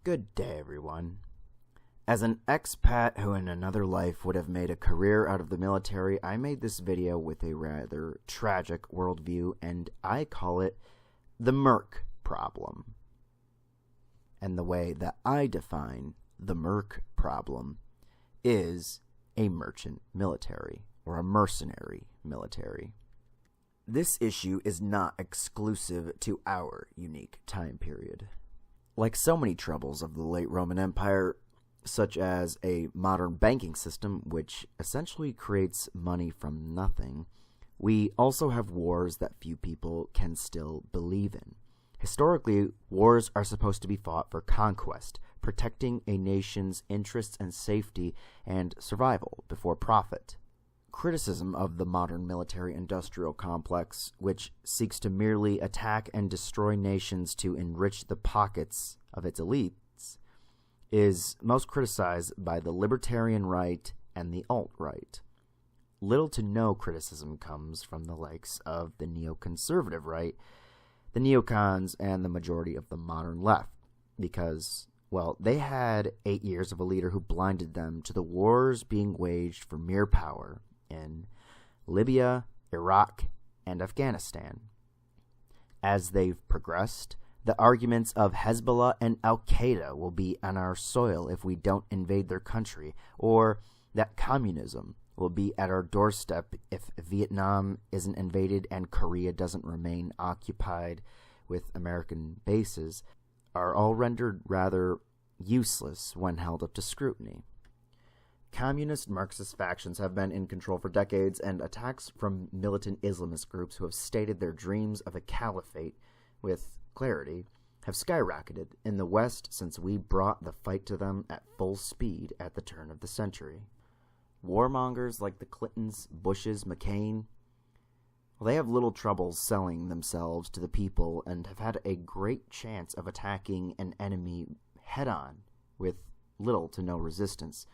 Good day, everyone. As an expat who in another life would have made a career out of the military, I made this video with a rather tragic worldview, and I call it the Merc problem. And the way that I define the Merc problem is a merchant military, or a mercenary military. This issue is not exclusive to our unique time period. Like so many troubles of the late Roman Empire, such as a modern banking system which essentially creates money from nothing, we also have wars that few people can still believe in. Historically, wars are supposed to be fought for conquest, protecting a nation's interests and safety and survival before profit. Criticism of the modern military-industrial complex, which seeks to merely attack and destroy nations to enrich the pockets of its elites, is most criticized by the libertarian right and the alt-right. Little to no criticism comes from the likes of the neoconservative right, the neocons, and the majority of the modern left, because, well, they had 8 years of a leader who blinded them to the wars being waged for mere power in Libya, Iraq, and Afghanistan. As they've progressed, the arguments of Hezbollah and Al-Qaeda will be on our soil if we don't invade their country, or that communism will be at our doorstep if Vietnam isn't invaded and Korea doesn't remain occupied with American bases, are all rendered rather useless when held up to scrutiny. Communist Marxist factions have been in control for decades, and attacks from militant Islamist groups who have stated their dreams of a caliphate with clarity have skyrocketed in the West since we brought the fight to them at full speed at the turn of the century. Warmongers like the Clintons, Bushes, McCain, well, they have little trouble selling themselves to the people and have had a great chance of attacking an enemy head-on with little to no resistance.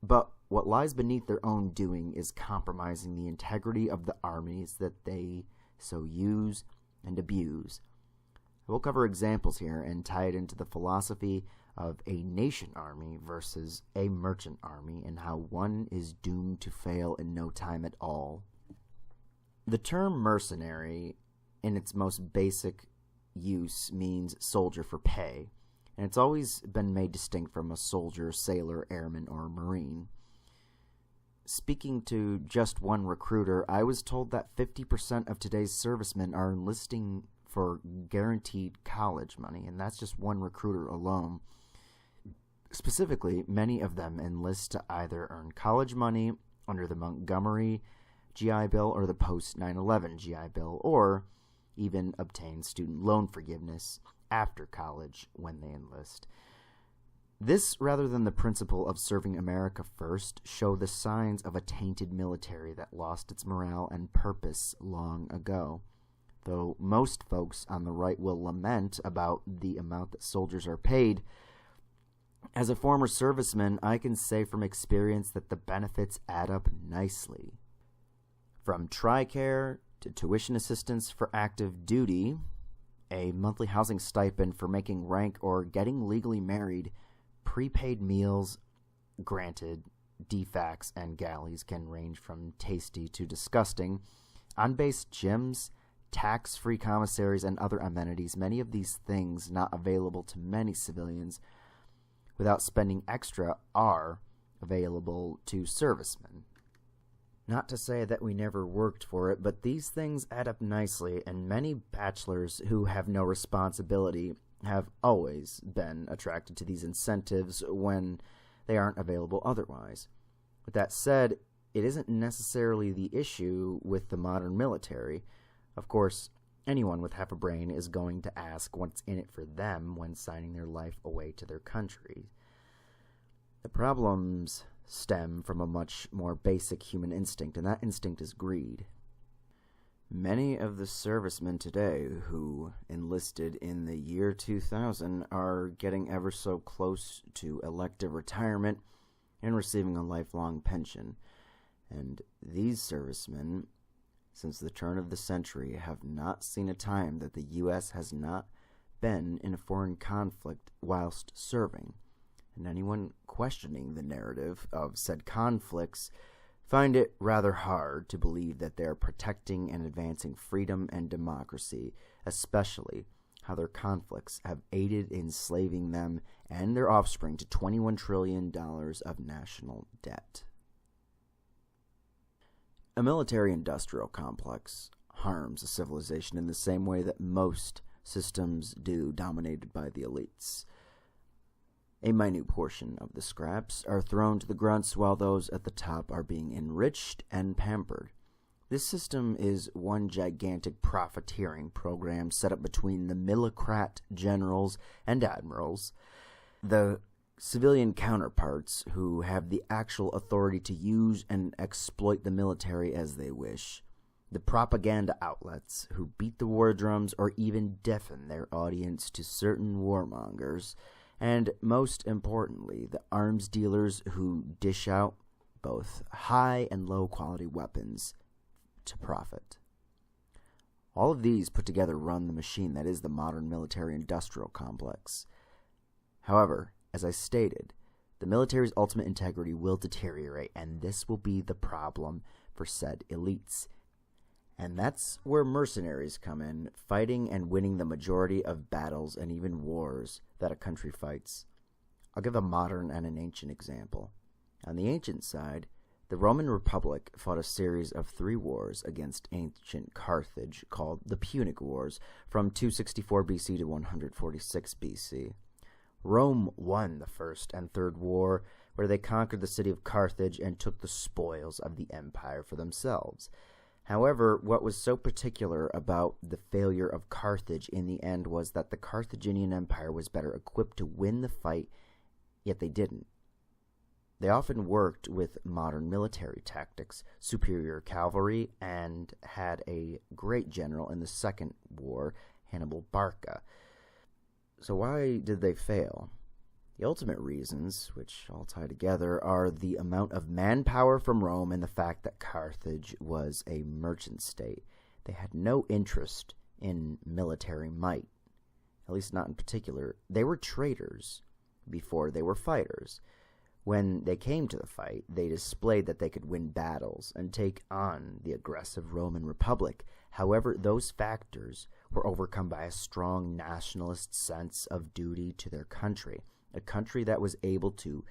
But what lies beneath their own doing is compromising the integrity of the armies that they so use and abuse. We'll cover examples here and tie it into the philosophy of a nation army versus a merchant army and how one is doomed to fail in no time at all. The term mercenary, in its most basic use, means soldier for pay, and it's always been made distinct from a soldier, sailor, airman, or marine. Speaking to just one recruiter, I was told that 50% of today's servicemen are enlisting for guaranteed college money, and that's just one recruiter alone. Specifically, many of them enlist to either earn college money under the Montgomery GI Bill or the post-9/11 GI Bill, or even obtain student loan forgiveness after college when they enlist. This, rather than the principle of serving America first, show the signs of a tainted military that lost its morale and purpose long ago. Though most folks on the right will lament about the amount that soldiers are paid, as a former serviceman, I can say from experience that the benefits add up nicely. From TRICARE to tuition assistance for active duty, a monthly housing stipend for making rank or getting legally married, prepaid meals, granted, DFACs and galleys can range from tasty to disgusting, on-base gyms, tax-free commissaries, and other amenities, many of these things not available to many civilians without spending extra are available to servicemen. Not to say that we never worked for it, but these things add up nicely, and many bachelors who have no responsibility have always been attracted to these incentives when they aren't available otherwise. With that said, it isn't necessarily the issue with the modern military. Of course, anyone with half a brain is going to ask what's in it for them when signing their life away to their country. The problems stem from a much more basic human instinct, and that instinct is greed. Many of the servicemen today who enlisted in the year 2000 are getting ever so close to elective retirement and receiving a lifelong pension. And these servicemen, since the turn of the century, have not seen a time that the U.S. has not been in a foreign conflict whilst serving, and anyone questioning the narrative of said conflicts find it rather hard to believe that they are protecting and advancing freedom and democracy, especially how their conflicts have aided in enslaving them and their offspring to $21 trillion of national debt. A military-industrial complex harms a civilization in the same way that most systems do dominated by the elites. A minute portion of the scraps are thrown to the grunts while those at the top are being enriched and pampered. This system is one gigantic profiteering program set up between the millocrat generals and admirals, the civilian counterparts who have the actual authority to use and exploit the military as they wish, the propaganda outlets who beat the war drums or even deafen their audience to certain warmongers, and most importantly, the arms dealers who dish out both high and low quality weapons to profit. All of these put together run the machine that is the modern military-industrial complex. However, as I stated, the military's ultimate integrity will deteriorate, and this will be the problem for said elites. And that's where mercenaries come in, fighting and winning the majority of battles and even wars that a country fights. I'll give a modern and an ancient example. On the ancient side, the Roman Republic fought a series of 3 wars against ancient Carthage called the Punic Wars from 264 BC to 146 BC. Rome won the First and Third War, where they conquered the city of Carthage and took the spoils of the empire for themselves. However, what was so particular about the failure of Carthage in the end was that the Carthaginian Empire was better equipped to win the fight, yet they didn't. They often worked with modern military tactics, superior cavalry, and had a great general in the Second War, Hannibal Barca. So why did they fail? The ultimate reasons, which all tie together, are the amount of manpower from Rome and the fact that Carthage was a merchant state. They had no interest in military might, at least not in particular. They were traders before they were fighters. When they came to the fight, they displayed that they could win battles and take on the aggressive Roman Republic. However, those factors were overcome by a strong nationalist sense of duty to their country. A country that was able to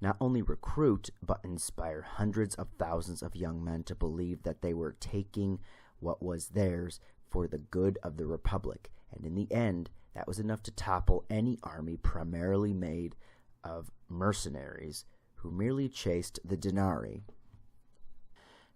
not only recruit, but inspire hundreds of thousands of young men to believe that they were taking what was theirs for the good of the Republic. And in the end, that was enough to topple any army primarily made of mercenaries who merely chased the denarii.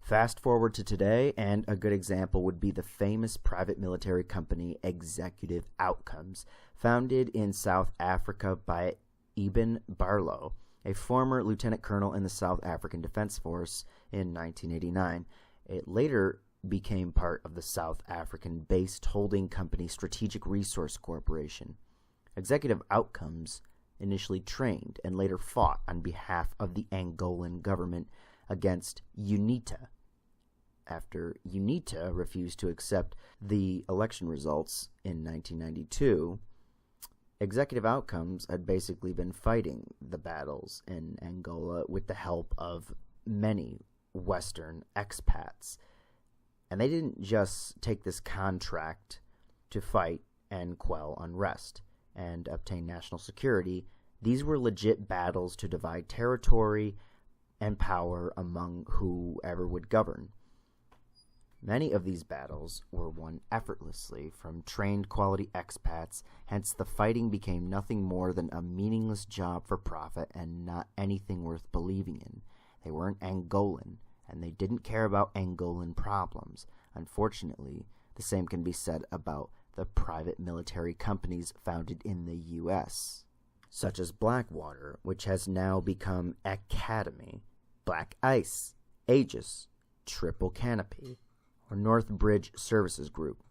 Fast forward to today, and a good example would be the famous private military company Executive Outcomes, founded in South Africa by Ibn Barlow, a former lieutenant colonel in the South African Defense Force in 1989. It later became part of the South African-based holding company Strategic Resource Corporation. Executive Outcomes initially trained and later fought on behalf of the Angolan government against UNITA. After UNITA refused to accept the election results in 1992, Executive Outcomes had basically been fighting the battles in Angola with the help of many Western expats. And they didn't just take this contract to fight and quell unrest and obtain national security. These were legit battles to divide territory and power among whoever would govern. Many of these battles were won effortlessly from trained quality expats, hence the fighting became nothing more than a meaningless job for profit and not anything worth believing in. They weren't Angolan, and they didn't care about Angolan problems. Unfortunately, the same can be said about the private military companies founded in the U.S., such as Blackwater, which has now become Academy, Black Ice, Aegis, Triple Canopy, or North Bridge Services Group.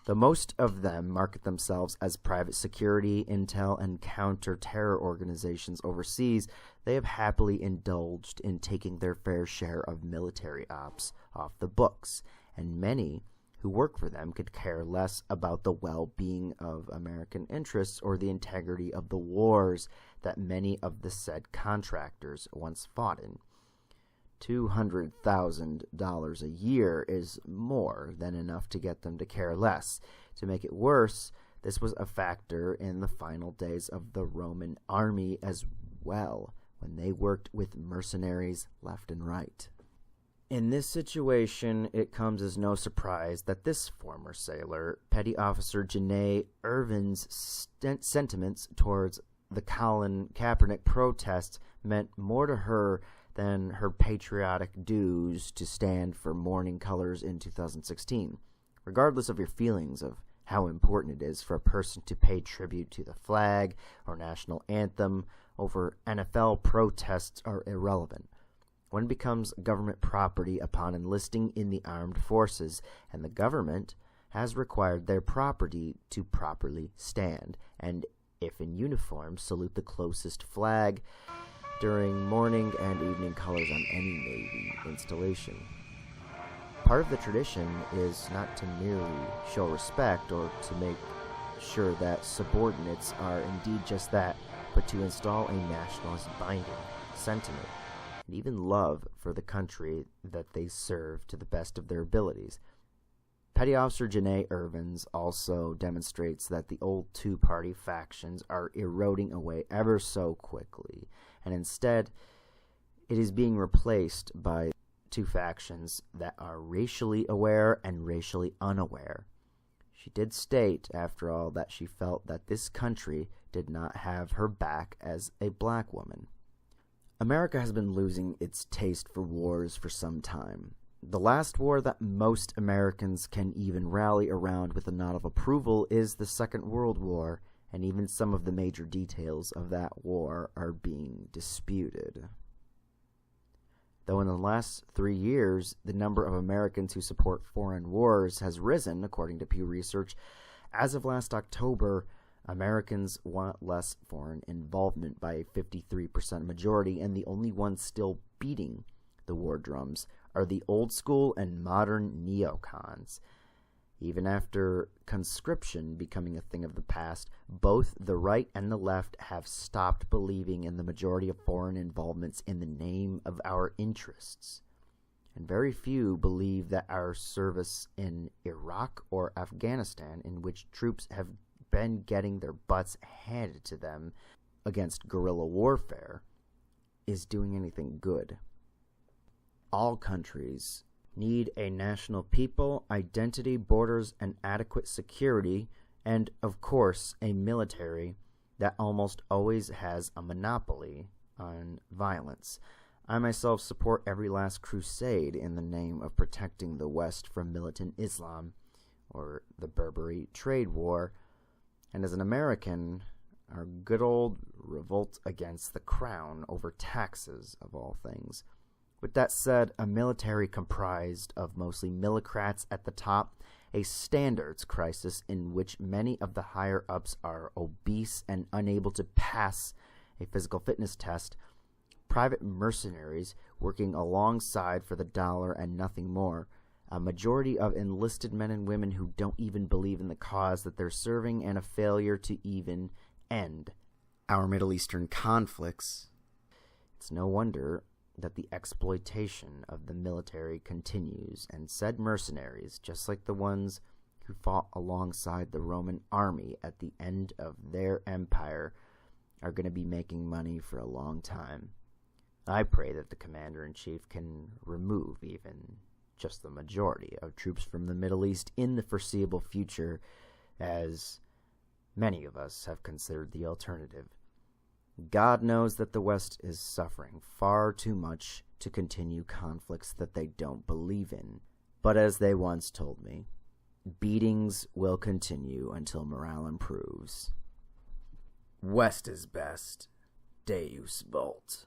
Though most of them market themselves as private security, intel, and counter-terror organizations overseas, they have happily indulged in taking their fair share of military ops off the books, and many who work for them could care less about the well-being of American interests or the integrity of the wars that many of the said contractors once fought in. $200,000 a year is more than enough to get them to care less. To make it worse, this was a factor in the final days of the Roman army as well, when they worked with mercenaries left and right. In this situation, it comes as no surprise that this former sailor, Petty Officer Janae Irvin's sentiments towards the Colin Kaepernick protests meant more to her than her patriotic dues to stand for mourning colors in 2016. Regardless of your feelings of how important it is for a person to pay tribute to the flag or national anthem over NFL protests are irrelevant. One becomes government property upon enlisting in the armed forces, and the government has required their property to properly stand, and if in uniform, salute the closest flag during morning and evening colors on any Navy installation. Part of the tradition is not to merely show respect or to make sure that subordinates are indeed just that, but to install a nationalist binding sentiment and even love for the country that they serve to the best of their abilities. Petty Officer Janae Irvins also demonstrates that the old two-party factions are eroding away ever so quickly, and instead it is being replaced by two factions that are racially aware and racially unaware. She did state, after all, that she felt that this country did not have her back as a black woman. America has been losing its taste for wars for some time. The last war that most Americans can even rally around with a nod of approval is the Second World War, and even some of the major details of that war are being disputed. Though in the last 3 years, the number of Americans who support foreign wars has risen, according to Pew Research, as of last October, Americans want less foreign involvement by a 53% majority, and the only ones still beating the war drums are the old school and modern neocons. Even after conscription becoming a thing of the past, both the right and the left have stopped believing in the majority of foreign involvements in the name of our interests. And very few believe that our service in Iraq or Afghanistan, in which troops have been getting their butts handed to them against guerrilla warfare, is doing anything good. All countries need a national people, identity, borders, and adequate security, and, of course, a military that almost always has a monopoly on violence. I myself support every last crusade in the name of protecting the West from militant Islam or the Barbary trade war, and as an American, our good old revolt against the crown over taxes, of all things. With that said, a military comprised of mostly millicrats at the top, a standards crisis in which many of the higher-ups are obese and unable to pass a physical fitness test, private mercenaries working alongside for the dollar and nothing more, a majority of enlisted men and women who don't even believe in the cause that they're serving, and a failure to even end our Middle Eastern conflicts. It's no wonder that the exploitation of the military continues, and said mercenaries, just like the ones who fought alongside the Roman army at the end of their empire, are going to be making money for a long time. I pray that the Commander-in-Chief can remove even just the majority of troops from the Middle East in the foreseeable future, as many of us have considered the alternative. God knows that the West is suffering far too much to continue conflicts that they don't believe in. But as they once told me, beatings will continue until morale improves. West is best. Deus Vult.